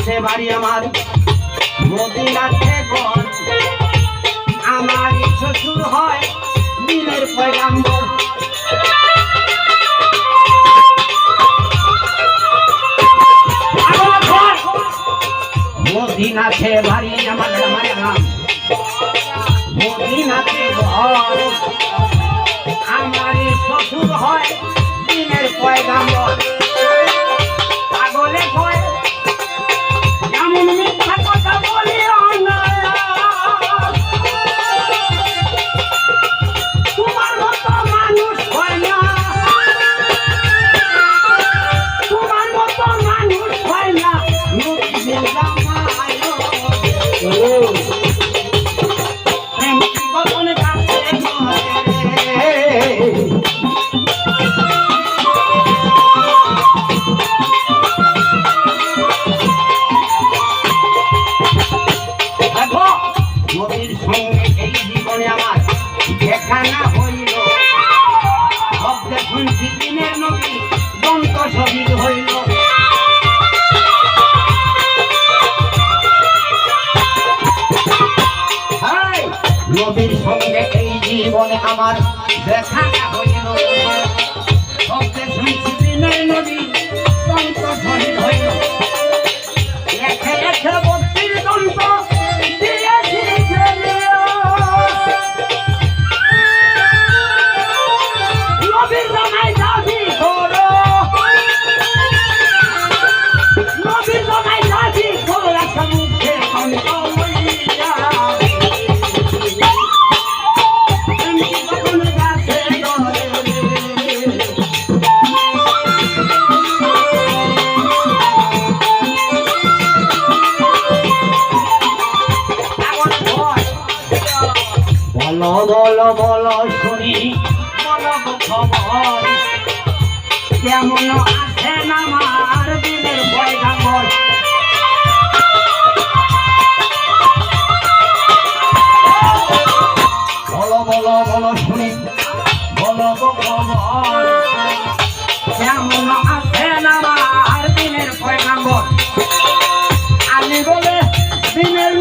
আছে বাড়ি আমার মদিনাতে ঘর আমার শ্বশুর হয় দিনের পয়গাম্বর মদিনাতে বাড়ি আমার মদিনাতে ঘর আমার শ্বশুর হয় দিনের পয়গাম্বর পাগলে কয় এমন মিথ্যা কথা বলিও না তোমার মতো মানুষ হয় না তোমার মতো মানুষ হয় না নবীর জামাই প্রেম জীবন কাছে নবীর সঙ্গে এই জীবনে আমার দেখা না হইল সব দেখুন দিনের নবী দন্ত শহীদ হইল নবীর সঙ্গে এই জীবনে আমার দেখা না হইল সব দেখুন দিনের নবী দন্ত শহীদ হইল একে একে 32 দন্ত বলো বলো শুনি বলো খবর কেমন আছেন আমার দিনের পয়গাম্বর বলো বলো বলো শুনি বলো খবর কেমন আছেন আমার দিনের পয়গাম্বর আমি বলে দিনের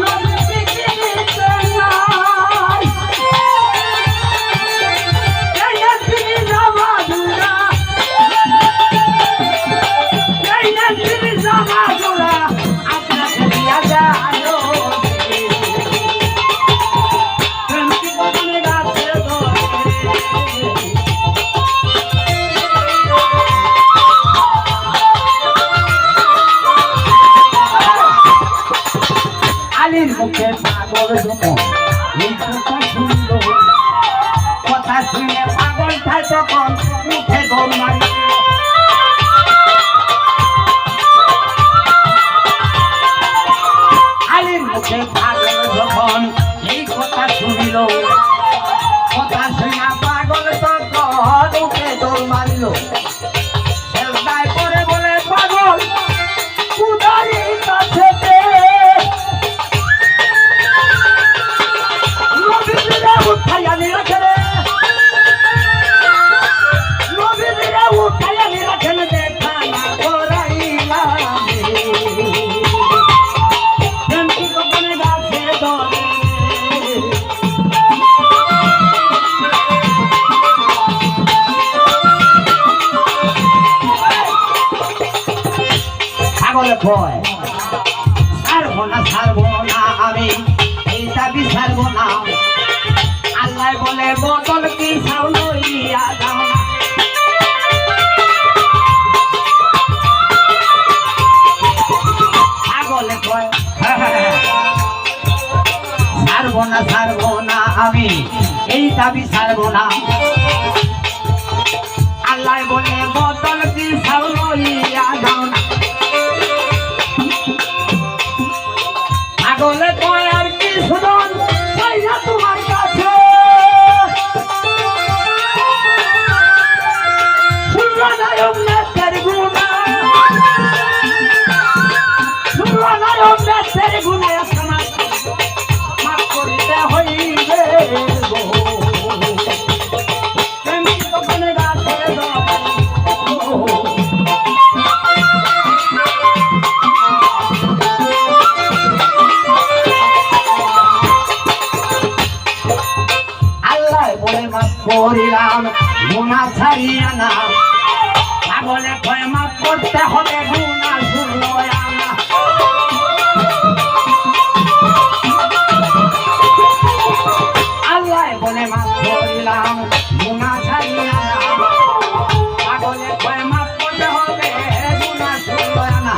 মুখে পাগল কথা শুনে পাগল খায় তখন মুখে দৌড় মারি আলীর মুখে পাগল যখন এই কথা শুনিল কথা শুনে পাগল তখন মুখে দৌড় মারিল সেজদায় পড়ে বলে পাগল উদারি কাছে উঠাইয়া নিরাখেন নবীরা উঠাইয়া নিরাখেন দেখা না করাইলা প্রেমটি গোপনে গাছে ধরে পাগলে ভয় ছাড়বো না আমি এই দাবি ছাড়বো না আল্লাহ বলে বদল কি ছাও লইয়া যাও না পাগলে কয় ছাড়বো না আমি এই দাবি ছাড়বো না আল্লাহ বলে বদল কি ছাও লইয়া যাও না পাগলে কয় আর কি শুনুন তোমার কাছে গুণে মাফ করিতে হইবে গুনাহ ছাড়িয়া না পাগলে কয় মাফ করতে হবে গুনাহ শুনলো না আল্লাহ বলে মাফ করিলাম গুনাহ ছাড়িয়া না পাগলে কয় মাফ করতে হবে গুনাহ শুনলো না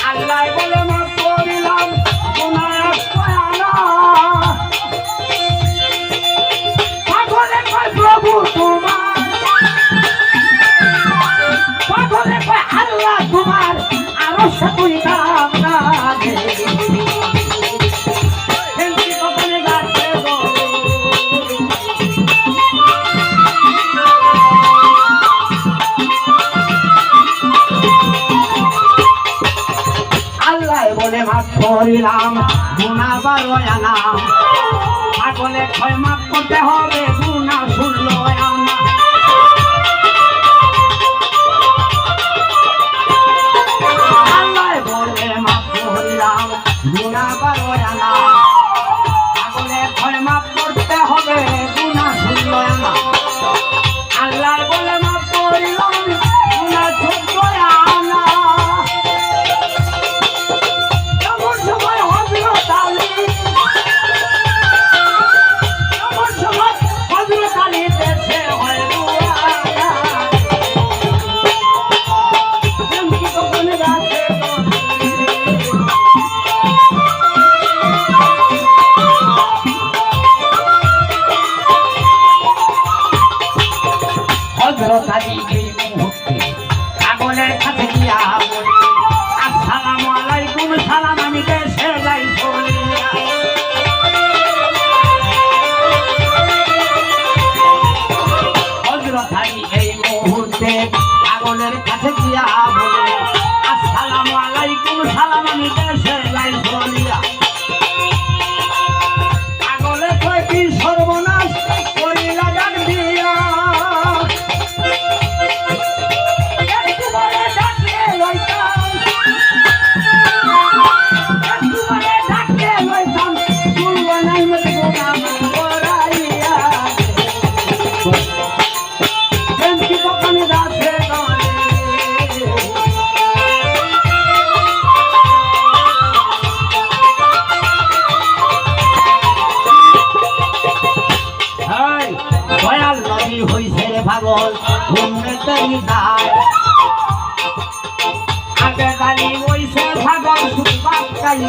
আল্লাহ বলে মাফ করিলাম গুনাহ না পাগলে কয় প্রভু তোমার পাগলে কয় আল্লাহ তোমার আরো সবই কাম না বলে মাফ করিলাম গুনাহ বারোয়া না পাগলে কয় মাফ করতে হবে গুনাহ শুনলো না আল্লাহ বলে মাফ করিলাম গুনাহ বারোয়া না পাগলে কয় মাফ করতে হবে গুনাহ শুনলো না আল্লাহ বলে মাফ করিলাম গুনাহ শুনলো না পাগলের কাছে গিয়া বলি আসসালামু আলাইকুম সালাম আমি দেশে যাই বলিয়া হযরত আলী এই মুহূর্তে পাগলের কাছে গিয়া বলি আসসালামু আলাইকুম সালাম আমি দেশে যাই বলিয়া পাগলে কয় কি সর্বনাশ করিলা ডাক দিয়া পাগল ঘুমে তৈরি যায় আগে গালি ওইসে পাগল সুপাত কাই